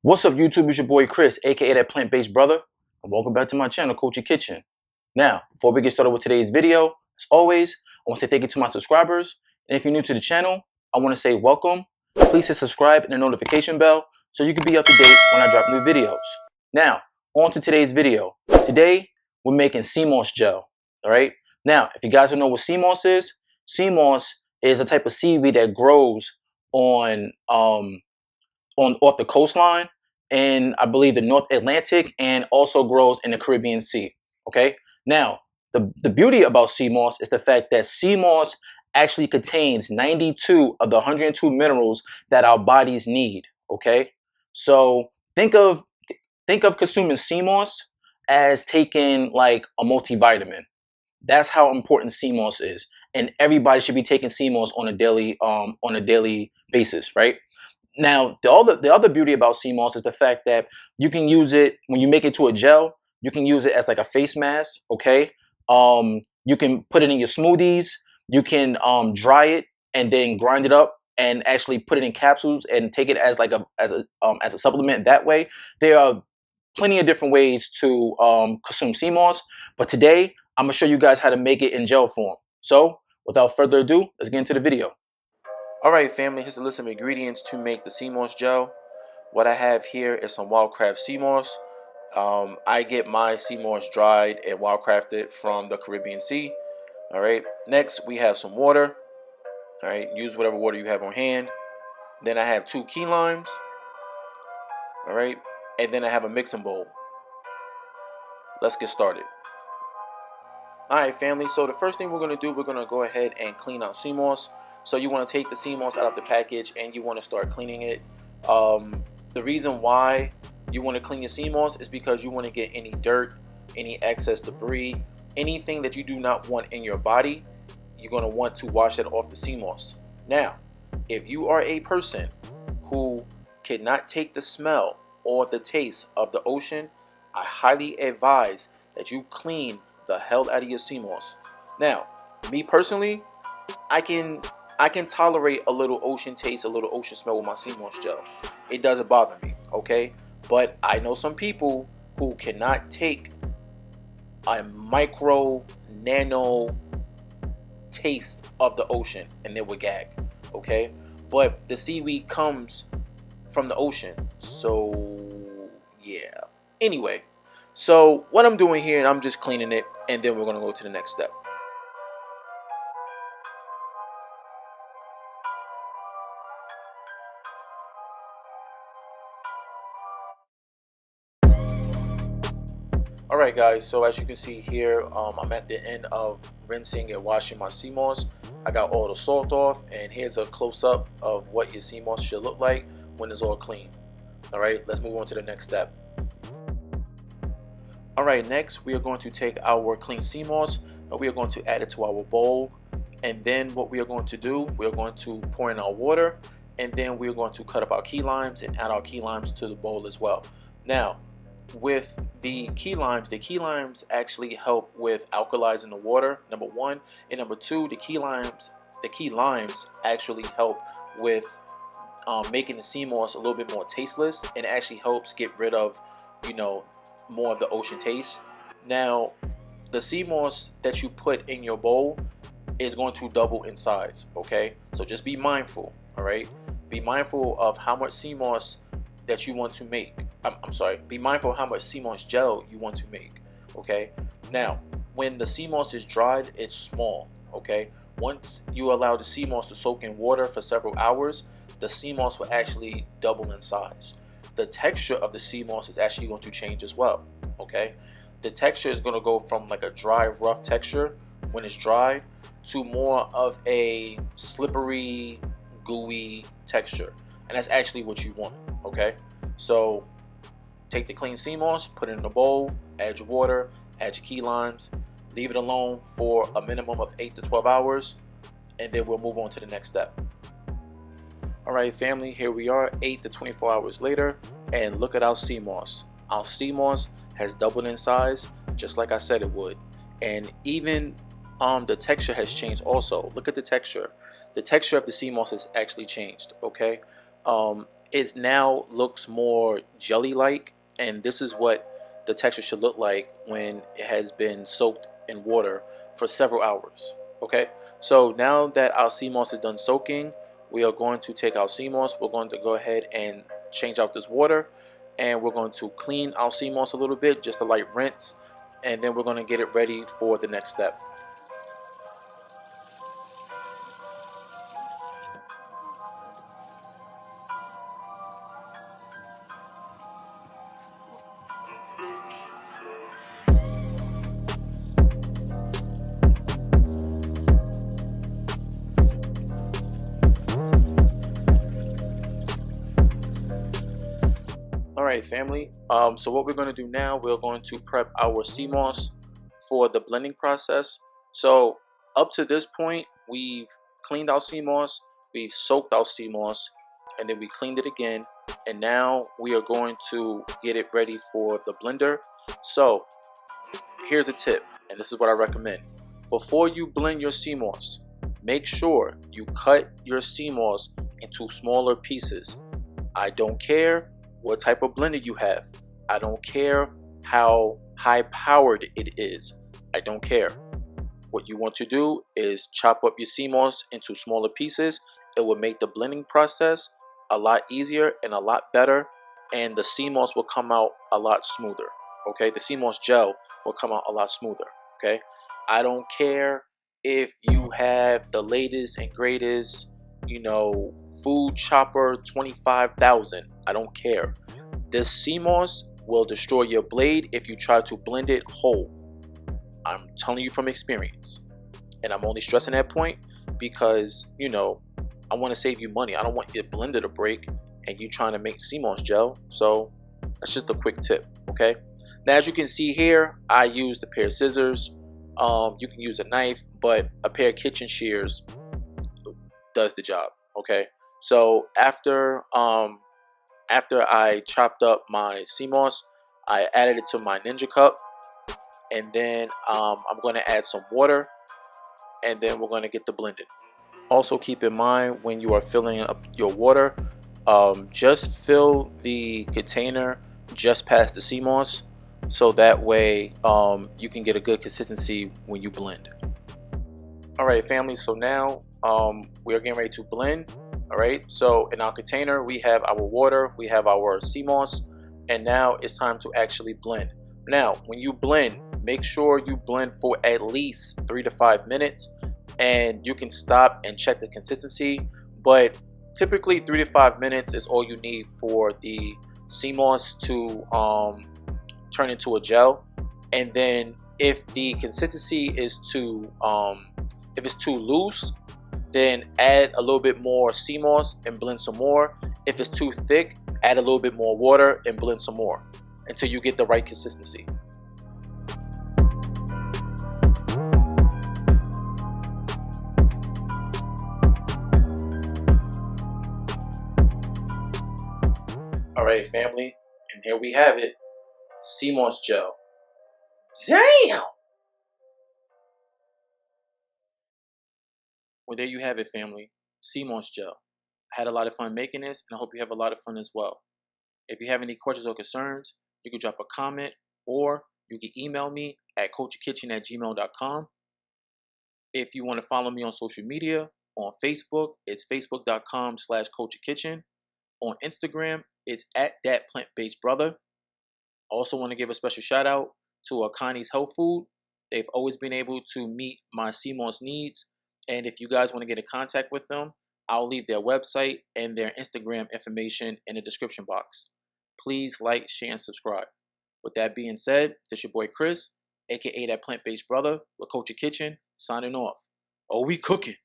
What's up, YouTube? It's your boy Chris, aka that plant-based brother, and welcome back to my channel, Coach Kitchen. Now, before we get started with today's video, as always, I want to say thank you to my subscribers. And if you're new to the channel, I want to say welcome. Please hit subscribe and the notification bell so you can be up to date when I drop new videos. Now, on to today's video. Today, we're making Seamoss gel. All right. Now, if you guys don't know what Seamoss is a type of seaweed that grows on off the coastline in, I believe, the North Atlantic, and also grows in the Caribbean Sea. Okay. Now, the beauty about sea moss is the fact that sea moss actually contains 92 of the 102 minerals that our bodies need. Okay. So think of consuming sea moss as taking like a multivitamin. That's how important sea moss is, and everybody should be taking sea moss on a daily basis, right? Now, the other beauty about sea moss is the fact that you can use it when you make it to a gel. You can use it as like a face mask. Okay. You can put it in your smoothies. You can dry it and then grind it up and actually put it in capsules and take it as like as a supplement. That way, there are plenty of different ways to consume sea moss. But today, I'm gonna show you guys how to make it in gel form. So, without further ado, let's get into the video. Alright family, here's a list of ingredients to make the Seamoss gel. What I have here is some Wildcraft Seamoss. I get my Seamoss dried and wildcrafted from the Caribbean Sea. Alright, next we have some water. Alright, use whatever water you have on hand. Then I have 2 key limes. Alright, and then I have a mixing bowl. Let's get started. Alright family, so the first thing we're going to do, we're going to go ahead and clean out Seamoss. So you want to take the Seamoss out of the package and you want to start cleaning it. The reason why you want to clean your Seamoss is because you want to get any dirt, any excess debris, anything that you do not want in your body. You're going to want to wash that off the Seamoss. Now, if you are a person who cannot take the smell or the taste of the ocean, I highly advise that you clean the hell out of your Seamoss. Now, me personally, I can tolerate a little ocean taste, a little ocean smell with my Seamoss gel. It doesn't bother me, okay? But I know some people who cannot take a micro, nano taste of the ocean and they would gag, okay? But the seaweed comes from the ocean, so yeah. Anyway, so what I'm doing here, and I'm just cleaning it, and then we're gonna go to the next step. Alright guys, so as you can see here, I'm at the end of rinsing and washing my Seamoss. I got all the salt off, and here's a close-up of what your Seamoss should look like when it's all clean. Alright, let's move on to the next step. Alright, next we are going to take our clean Seamoss and we are going to add it to our bowl. And then what we are going to do, we are going to pour in our water, and then we are going to cut up our key limes and add our key limes to the bowl as well. Now, with the key limes actually help with alkalizing the water, number one, and number two, the key limes actually help with making the Seamoss a little bit more tasteless, and it actually helps get rid of, you know, more of the ocean taste. Now, the Seamoss that you put in your bowl is going to double in size, okay? So just be mindful, all right? Be mindful of how much Seamoss that you want to make. Be mindful of how much Seamoss gel you want to make, okay? Now, when the Seamoss is dried, it's small, okay? Once you allow the Seamoss to soak in water for several hours, the Seamoss will actually double in size. The texture of the Seamoss is actually going to change as well, okay? The texture is going to go from like a dry, rough texture when it's dry to more of a slippery, gooey texture, and that's actually what you want, okay? So take the clean Seamoss, put it in a bowl, add your water, add your key limes, leave it alone for a minimum of 8 to 12 hours, and then we'll move on to the next step. Alright family, here we are 8 to 24 hours later, and look at our Seamoss. Our Seamoss has doubled in size, just like I said it would. And even the texture has changed also. Look at the texture. The texture of the Seamoss has actually changed, okay? it now looks more jelly-like, and this is what the texture should look like when it has been soaked in water for several hours. Okay, so now that our sea moss is done soaking, we are going to take our sea moss. We're going to go ahead and change out this water, and we're going to clean our sea moss a little bit, just a light rinse, and then we're going to get it ready for the next step. All right, family. So what we're going to do now, we're going to prep our sea moss for the blending process. So up to this point, we've cleaned our sea moss, we've soaked our sea moss, and then we cleaned it again. And now we are going to get it ready for the blender. So here's a tip, and this is what I recommend. Before you blend your sea moss, make sure you cut your sea moss into smaller pieces. I don't care what type of blender you have. I don't care how high powered it is. I don't care. What you want to do is chop up your sea moss into smaller pieces. It will make the blending process a lot easier and a lot better, and the sea moss will come out a lot smoother. Okay, the sea moss gel will come out a lot smoother. Okay, I don't care if you have the latest and greatest, food chopper 25,000. I don't care. This sea moss will destroy your blade if you try to blend it whole. I'm telling you from experience, and I'm only stressing that point because I want to save you money. I don't want your blender to break and you trying to make sea moss gel. So that's just a quick tip. Okay, now as you can see here, I used a pair of scissors. You can use a knife, but a pair of kitchen shears does the job. Okay, so after I chopped up my sea moss, I added it to my Ninja cup, and then I'm going to add some water, and then we're going to get the blended. Also keep in mind when you are filling up your water, just fill the container just past the sea moss, so that way you can get a good consistency when you blend. All right, family, so now we are getting ready to blend. All right, so in our container we have our water, we have our sea moss, and now it's time to actually blend. Now when you blend, make sure you blend for at least 3 to 5 minutes, and you can stop and check the consistency, but typically 3 to 5 minutes is all you need for the sea moss to turn into a gel. And then if the consistency is too if it's too loose, then add a little bit more sea moss and blend some more. If it's too thick, add a little bit more water and blend some more until you get the right consistency. All right, family, and here we have it, sea moss gel. Damn! Well, there you have it, family, sea moss gel. I had a lot of fun making this, and I hope you have a lot of fun as well. If you have any questions or concerns, you can drop a comment, or you can email me at coachkitchen@gmail.com. If you want to follow me on social media, on Facebook, it's facebook.com/coachkitchen. On Instagram, it's at that plant-based brother. I also want to give a special shout out to Akanis Health Food. They've always been able to meet my Seamoss needs. And if you guys want to get in contact with them, I'll leave their website and their Instagram information in the description box. Please like, share, and subscribe. With that being said, this your boy Chris, aka that plant-based brother with Coach Kitchen, signing off. Oh, we cooking.